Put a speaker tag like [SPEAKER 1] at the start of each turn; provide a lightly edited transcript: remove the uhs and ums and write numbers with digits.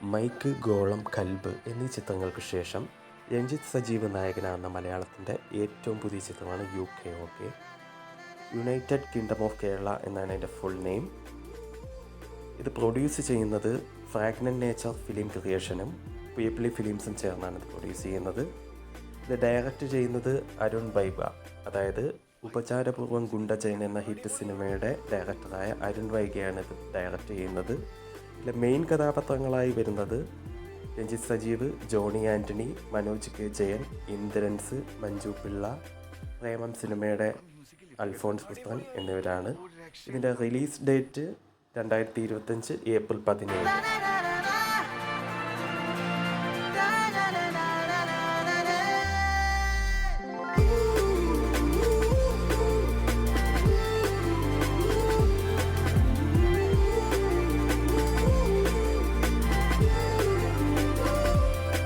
[SPEAKER 1] Mic, ഗോളം, കൽബ് എന്നീ ചിത്രങ്ങൾക്ക് ശേഷം രഞ്ജിത്ത് സജീവ് നായകനാകുന്ന മലയാളത്തിൻ്റെ ഏറ്റവും പുതിയ ചിത്രമാണ് UK. United kingdom of Kerala എന്നാണ് അതിൻ്റെ ഫുൾ നെയിം. ഇത് പ്രൊഡ്യൂസ് ചെയ്യുന്നത് ഫ്രാഗ്നൻ്റ് നേച്ചർ ഫിലിം ക്രിയേഷനും പീപ്പിളി ഫിലിംസും ചേർന്നാണ് ഇത് പ്രൊഡ്യൂസ് ചെയ്യുന്നത്. ഇത് ഡയറക്റ്റ് ചെയ്യുന്നത് അരുൺ ബൈബ, അതായത് ഉപചാരപൂർവ്വം ഗുണ്ടചൈൻ എന്ന ഹിറ്റ് സിനിമയുടെ ഡയറക്ടറായ അരുൺ വൈഗയാണ് ഇത് ഡയറക്റ്റ് ചെയ്യുന്നത്. ഇതിലെ മെയിൻ കഥാപാത്രങ്ങളായി വരുന്നത് രഞ്ജിത്ത് സജീവ്, ജോണി ആൻ്റണി, മനോജ് കെ ജയൻ, ഇന്ദ്രൻസ്, മഞ്ജു പിള്ള, പ്രേമം സിനിമയുടെ അൽഫോൺസ് പുത്രൻ എന്നിവരാണ്. ഇതിൻ്റെ റിലീസ് ഡേറ്റ് 2025 ഏപ്രിൽ 17.